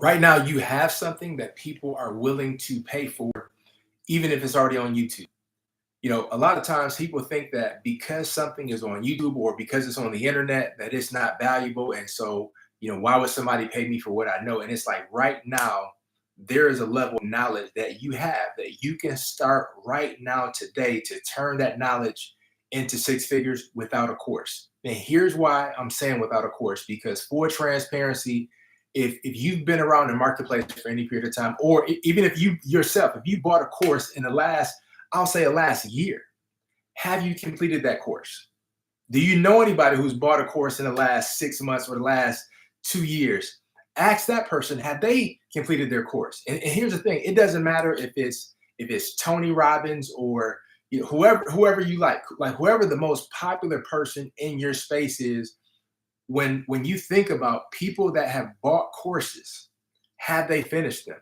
Right now, you have something that people are willing to pay for, even if it's already on YouTube. A lot of times people think that because something is on YouTube or because it's on the internet, that it's not valuable. And so, why would somebody pay me for what I know? And it's like right now, there is a level of knowledge that you have that you can start right now today to turn that knowledge into six figures without a course. And here's why I'm saying without a course, because for transparency, if you've been around the marketplace for any period of time, or even if you yourself, if you bought a course in the last, I'll say the last year, have you completed that course? Do you know anybody who's bought a course in the last 6 months or the last 2 years? Ask that person, have they completed their course? And here's the thing: it doesn't matter if it's Tony Robbins or whoever you like whoever the most popular person in your space is. When you think about people that have bought courses, have they finished them?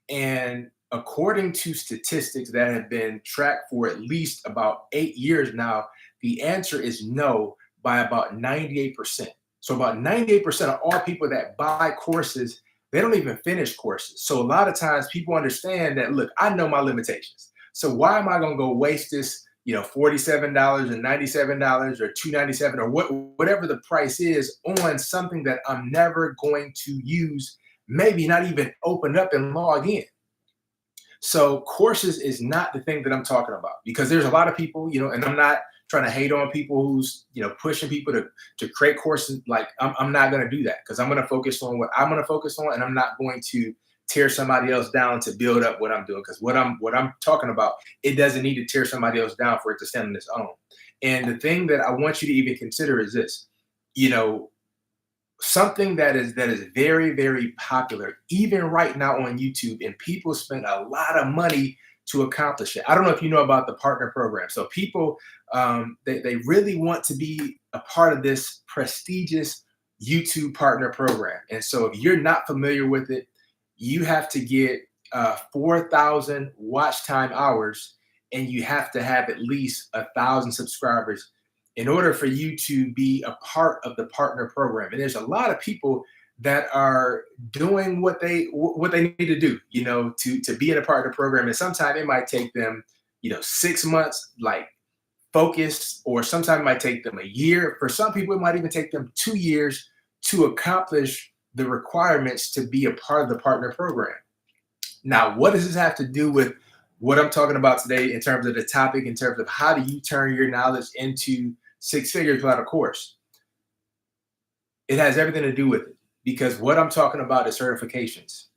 And according to statistics that have been tracked for at least about 8 years now, the answer is no by about 98%. So, about 98% of all people that buy courses, they don't even finish courses. So, a lot of times people understand that, look, I know my limitations. So, why am I going to go waste this, $47 and $97 or $297 or whatever the price is on something that I'm never going to use, maybe not even open up and log in? So courses is not the thing that I'm talking about, because there's a lot of people, and I'm not trying to hate on people who's, pushing people to create courses. Like I'm not going to do that, because I'm going to focus on what I'm going to focus on, and I'm not going to tear somebody else down to build up what I'm doing, because what I'm talking about, it doesn't need to tear somebody else down for it to stand on its own. And the thing that I want you to even consider is this, you know, something that is very, very popular even right now on YouTube, and people spend a lot of money to accomplish it. I don't know if you know about the partner program. So people, they really want to be a part of this prestigious YouTube partner program. And so if you're not familiar with it, you have to get 4,000 watch time hours, and you have to have at least 1,000 subscribers in order for you to be a part of the partner program. And there's a lot of people that are doing what they need to do, to be in a partner program. And sometimes it might take them, 6 months, like focus, or sometimes it might take them a year. For some people, it might even take them 2 years to accomplish the requirements to be a part of the partner program. Now, what does this have to do with what I'm talking about today in terms of the topic, in terms of how do you turn your knowledge into six figures without a course? It has everything to do with it, because what I'm talking about is certifications.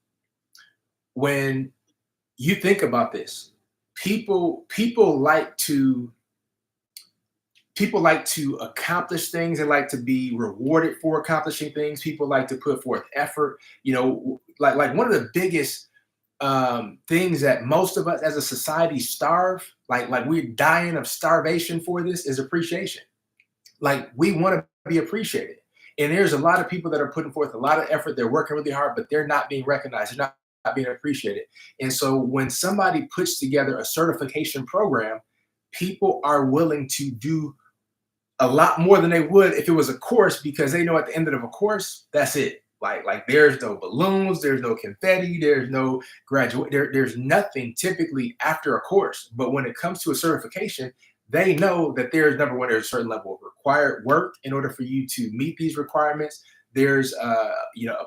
When you think about this, people like to accomplish things. They like to be rewarded for accomplishing things. People like to put forth effort. Like one of the biggest things that most of us as a society starve, like we're dying of starvation for this, is appreciation. Like we want to be appreciated. And there's a lot of people that are putting forth a lot of effort. They're working really hard, but they're not being recognized. They're not being appreciated. And so when somebody puts together a certification program, people are willing to do a lot more than they would if it was a course, because they know at the end of a course, that's it. Like there's no balloons, there's no confetti, there's no there's nothing typically after a course. But when it comes to a certification, they know that there's, number one, there's a certain level of required work in order for you to meet these requirements. There's a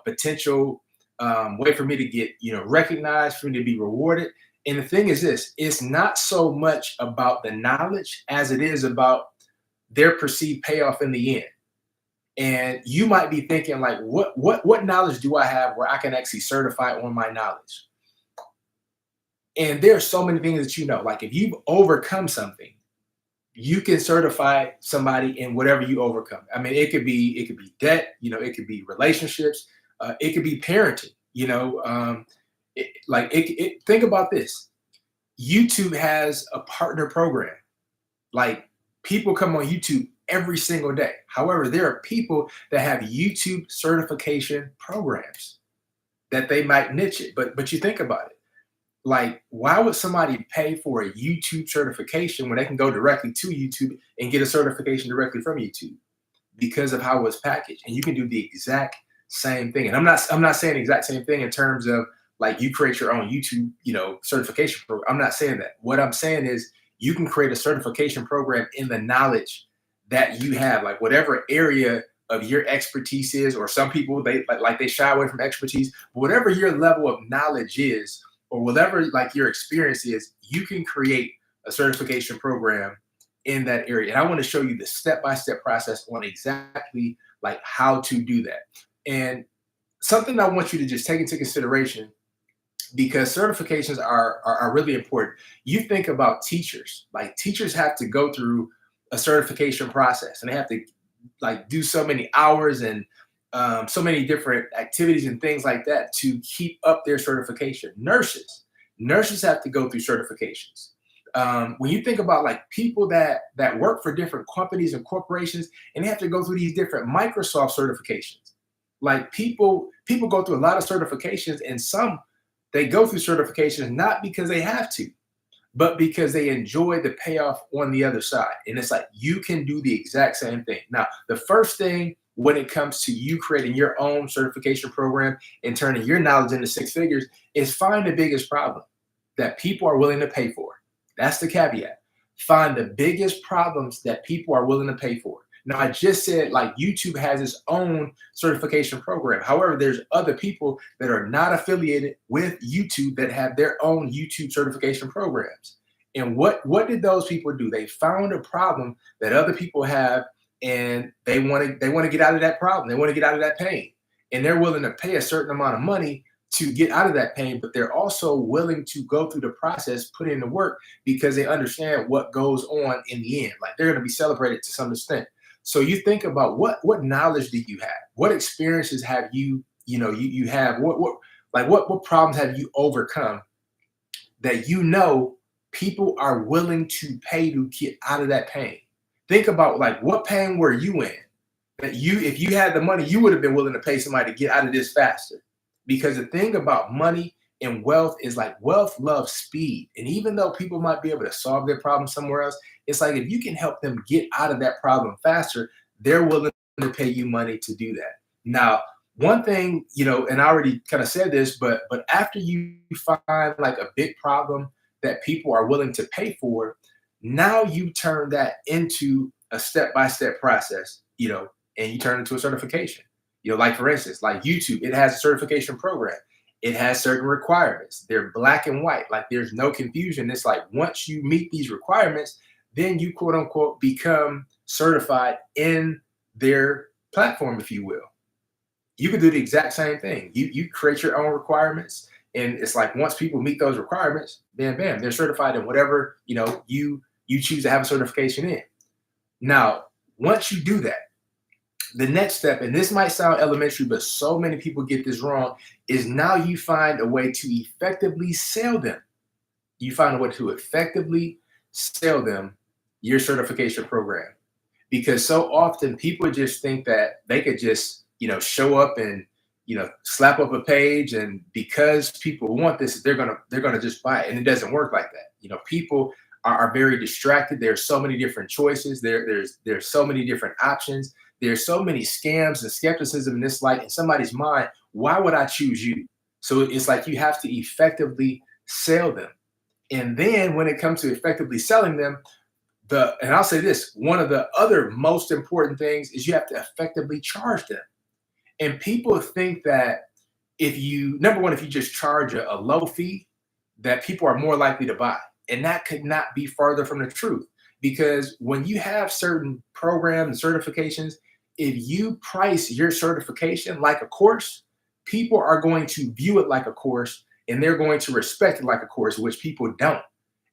potential way for me to get recognized, for me to be rewarded. And the thing is this: it's not so much about the knowledge as it is about their perceived payoff in the end. And you might be thinking, like, what knowledge do I have where I can actually certify on my knowledge? And there are so many things that like if you've overcome something, you can certify somebody in whatever you overcome. I mean, it could be debt, it could be relationships, it could be parenting. Think about this: YouTube has a partner program. Like, people come on YouTube every single day. However, there are people that have YouTube certification programs that they might niche it. But you think about it. Like, why would somebody pay for a YouTube certification when they can go directly to YouTube and get a certification directly from YouTube? Because of how it's packaged. And you can do the exact same thing. And I'm not saying the exact same thing in terms of like you create your own YouTube, certification program. I'm not saying that. What I'm saying is you can create a certification program in the knowledge that you have, like whatever area of your expertise is, or some people they shy away from expertise, whatever your level of knowledge is, or whatever like your experience is, you can create a certification program in that area. And I want to show you the step-by-step process on exactly like how to do that. And something I want you to just take into consideration, because certifications are really important. You think about teachers, like teachers have to go through a certification process and they have to like do so many hours and so many different activities and things like that to keep up their certification. Nurses have to go through certifications. When you think about like people that work for different companies and corporations, and they have to go through these different Microsoft certifications. Like people go through a lot of certifications, and some they go through certifications not because they have to, but because they enjoy the payoff on the other side. And it's like you can do the exact same thing. Now, the first thing when it comes to you creating your own certification program and turning your knowledge into six figures is find the biggest problem that people are willing to pay for. That's the caveat. Find the biggest problems that people are willing to pay for. Now, I just said like YouTube has its own certification program. However, there's other people that are not affiliated with YouTube that have their own YouTube certification programs. And what did those people do? They found a problem that other people have, and they want to get out of that problem. They want to get out of that pain, and they're willing to pay a certain amount of money to get out of that pain, but they're also willing to go through the process, put in the work, because they understand what goes on in the end. Like they're going to be celebrated to some extent. So you think about what knowledge do you have? What experiences have you have? What problems have you overcome that people are willing to pay to get out of that pain? Think about like what pain were you in that if you had the money, you would have been willing to pay somebody to get out of this faster. Because the thing about money and wealth is like wealth loves speed. And even though people might be able to solve their problem somewhere else, it's like if you can help them get out of that problem faster, they're willing to pay you money to do that. Now, one thing, and I already kind of said this, but after you find like a big problem that people are willing to pay for, now you turn that into a step-by-step process, and you turn it into a certification. Like for instance, like YouTube, it has a certification program. It has certain requirements. They're black and white. Like there's no confusion. It's like once you meet these requirements, then you quote unquote become certified in their platform, if you will. You can do the exact same thing. You create your own requirements, and it's like once people meet those requirements, bam, bam, they're certified in whatever you choose to have a certification in. Now, once you do that, the next step, and this might sound elementary, but so many people get this wrong, is now you find a way to effectively sell them. You find a way to effectively sell them your certification program. Because so often people just think that they could just, show up and, slap up a page, and because people want this, they're gonna just buy it. And it doesn't work like that. People are very distracted. There's so many different choices. There's so many different options. There's so many scams and skepticism in this light in somebody's mind. Why would I choose you? So it's like you have to effectively sell them. And then when it comes to effectively selling them, and I'll say this, one of the other most important things is you have to effectively charge them. And people think that number one, if you just charge a low fee, that people are more likely to buy. And that could not be farther from the truth. Because when you have certain programs and certifications, if you price your certification like a course, people are going to view it like a course, and they're going to respect it like a course, which people don't.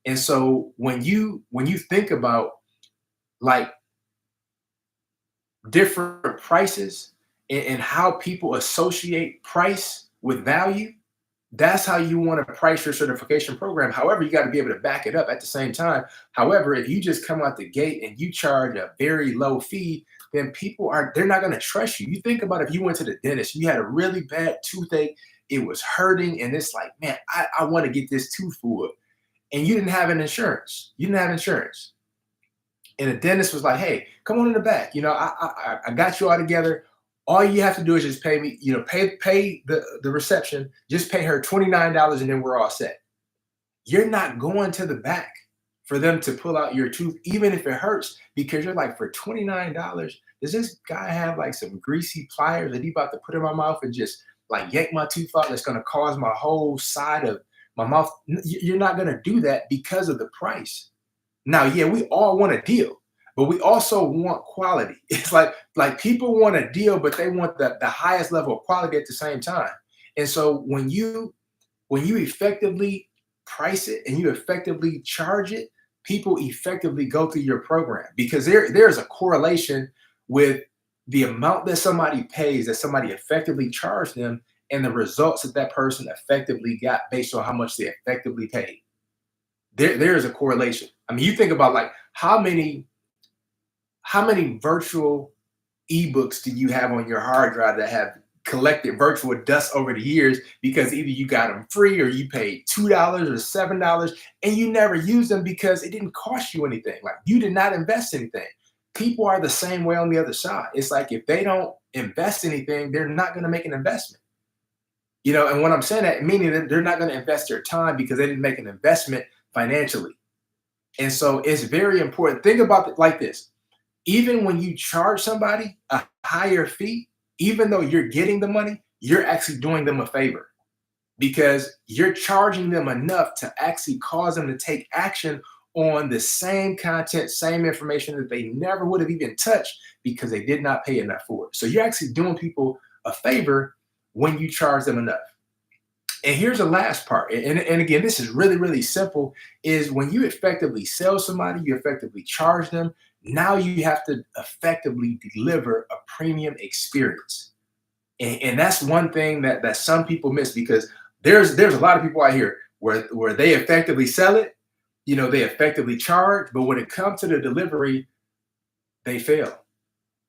And so when you think about like different prices and how people associate price with value, that's how you want to price your certification program. However, you got to be able to back it up at the same time. However, if you just come out the gate and you charge a very low fee, then they're not going to trust you. You think about if you went to the dentist, you had a really bad toothache, it was hurting, and it's like, man, I want to get this tooth pulled. And you didn't have insurance. You didn't have insurance. And the dentist was like, hey, come on in the back. I got you all together. All you have to do is just pay me, pay the reception, just pay her $29 and then we're all set. You're not going to the back for them to pull out your tooth, even if it hurts, because you're like, for $29, does this guy have like some greasy pliers that he about to put in my mouth and just like yank my tooth out? That's going to cause my whole side of my mouth. You're not going to do that because of the price. Now, yeah, we all want a deal, but we also want quality. It's like people want a deal, but they want the highest level of quality at the same time. And so when you effectively price it and you effectively charge it, people effectively go through your program, because there's a correlation with the amount that somebody pays, that somebody effectively charged them, and the results that that person effectively got based on how much they effectively paid. There is a correlation. I mean, you think about like how many virtual ebooks do you have on your hard drive that have collected virtual dust over the years, because either you got them free or you paid $2 or $7 and you never used them because it didn't cost you anything. Like, you did not invest anything. People are the same way on the other side. It's like, if they don't invest anything, they're not going to make an investment. And when I'm saying that, meaning that they're not going to invest their time because they didn't make an investment financially. And so it's very important. Think about it like this. Even when you charge somebody a higher fee, even though you're getting the money, you're actually doing them a favor, because you're charging them enough to actually cause them to take action on the same content, same information that they never would have even touched because they did not pay enough for it. So you're actually doing people a favor when you charge them enough. And here's the last part. And again, this is really, really simple, is when you effectively sell somebody, you effectively charge them. Now you have to effectively deliver a premium experience. And that's one thing that some people miss, because there's a lot of people out here where they effectively sell it, they effectively charge, but when it comes to the delivery, they fail.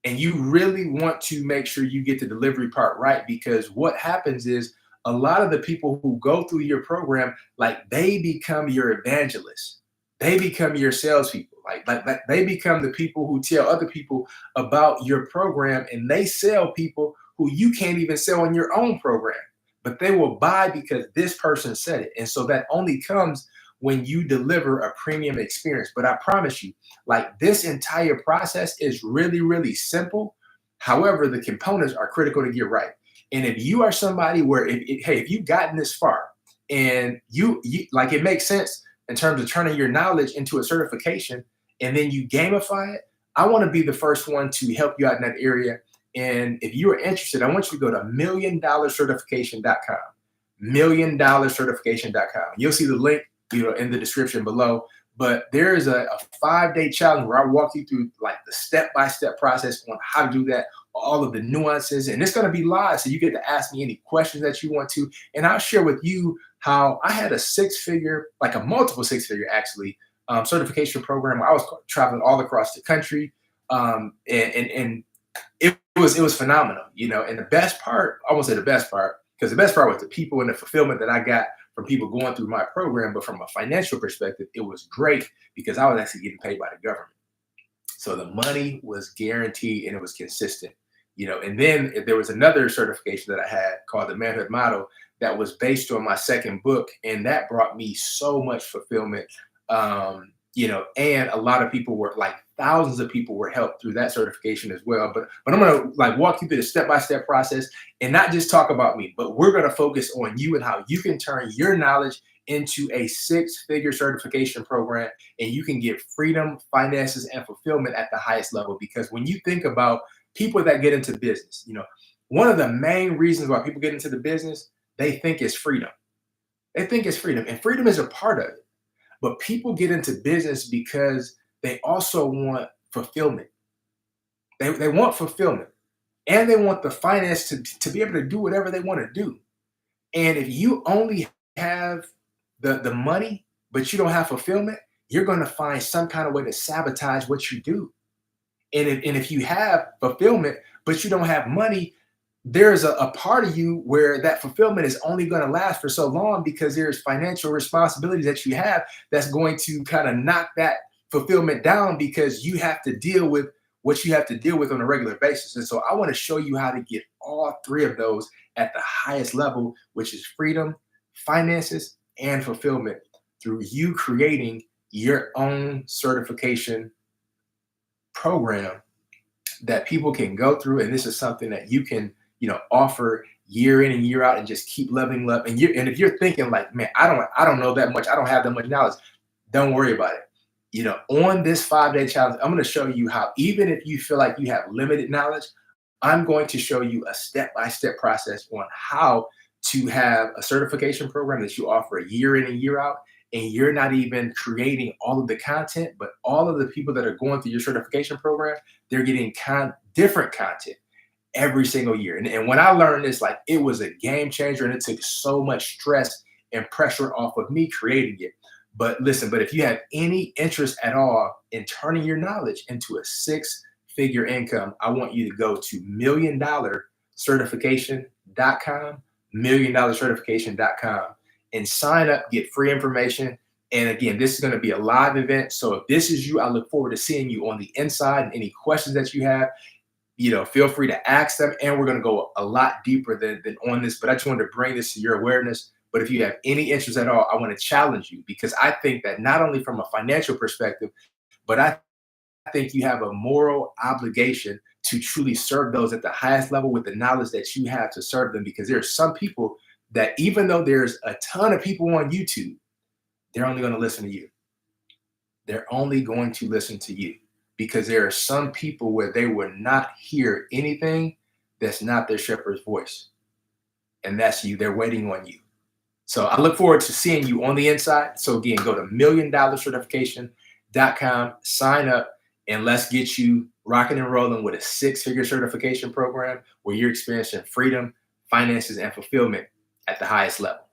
And you really want to make sure you get the delivery part right, because what happens is, a lot of the people who go through your program, like, they become your evangelists. They become your salespeople. Like they become the people who tell other people about your program, and they sell people who you can't even sell in your own program, but they will buy because this person said it. And so that only comes when you deliver a premium experience. But I promise you, like, this entire process is really, really simple. However, the components are critical to get right. And if you are somebody where, if you've gotten this far and you like, it makes sense in terms of turning your knowledge into a certification, and then you gamify it, I want to be the first one to help you out in that area. And if you are interested, I want you to go to $1,000,000certification.com, $1,000,000certification.com. You'll see the link, in the description below. But there is a 5-day challenge where I walk you through like the step-by-step process on how to do that, all of the nuances, and it's going to be live. So you get to ask me any questions that you want to, and I'll share with you how I had a multiple six-figure actually, certification program where I was traveling all across the country. And it was phenomenal, and the best part, I won't say the best part, because the best part was the people and the fulfillment that I got from people going through my program. But from a financial perspective, it was great because I was actually getting paid by the government. So the money was guaranteed and it was consistent, and then there was another certification that I had called the Manhood Model that was based on my second book. And that brought me so much fulfillment. And a lot of people were like, thousands of people were helped through that certification as well. But I'm going to walk you through the step-by-step process and not just talk about me, but we're going to focus on you and how you can turn your knowledge into a 6-figure certification program, and you can get freedom, finances, and fulfillment at the highest level. Because when you think about people that get into business, one of the main reasons why people get into the business, they think it's freedom. They think it's freedom, and freedom is a part of it. But people get into business because they also want fulfillment. They want fulfillment, and they want the finance to be able to do whatever they want to do. And if you only have the money, but you don't have fulfillment, you're going to find some kind of way to sabotage what you do. And if you have fulfillment, but you don't have money, there's a part of you where that fulfillment is only going to last for so long, because there's financial responsibilities that you have that's going to kind of knock that fulfillment down, because you have to deal with what you have to deal with on a regular basis. And so I want to show you how to get all three of those at the highest level, which is freedom, finances, and fulfillment through you creating your own certification program that people can go through. And this is something that you can, offer year in and year out and just keep leveling up. And if you're thinking like, man, I don't know that much, I don't have that much knowledge, don't worry about it. On this 5-day challenge, I'm going to show you how, even if you feel like you have limited knowledge, I'm going to show you a step-by-step process on how to have a certification program that you offer year in and year out. And you're not even creating all of the content, but all of the people that are going through your certification program, they're getting different content every single year. And when I learned this, like, it was a game changer, and it took so much stress and pressure off of me creating it. But listen, but if you have any interest at all in turning your knowledge into a 6-figure income, I want you to go to $1,000,000certification.com, $1,000,000certification.com, and sign up, get free information. And again, this is going to be a live event. So if this is you, I look forward to seeing you on the inside. And any questions that you have, feel free to ask them. And we're going to go a lot deeper than on this, but I just wanted to bring this to your awareness. But if you have any interest at all, I want to challenge you, because I think that not only from a financial perspective, but I think you have a moral obligation to truly serve those at the highest level with the knowledge that you have to serve them. Because there are some people that, even though there's a ton of people on YouTube, they're only going to listen to you. They're only going to listen to you, because there are some people where they will not hear anything that's not their shepherd's voice. And that's you. They're waiting on you. So I look forward to seeing you on the inside. So again, go to $1,000,000certification.com, sign up, and let's get you rocking and rolling with a 6-figure certification program where you're experiencing freedom, finances, and fulfillment at the highest level.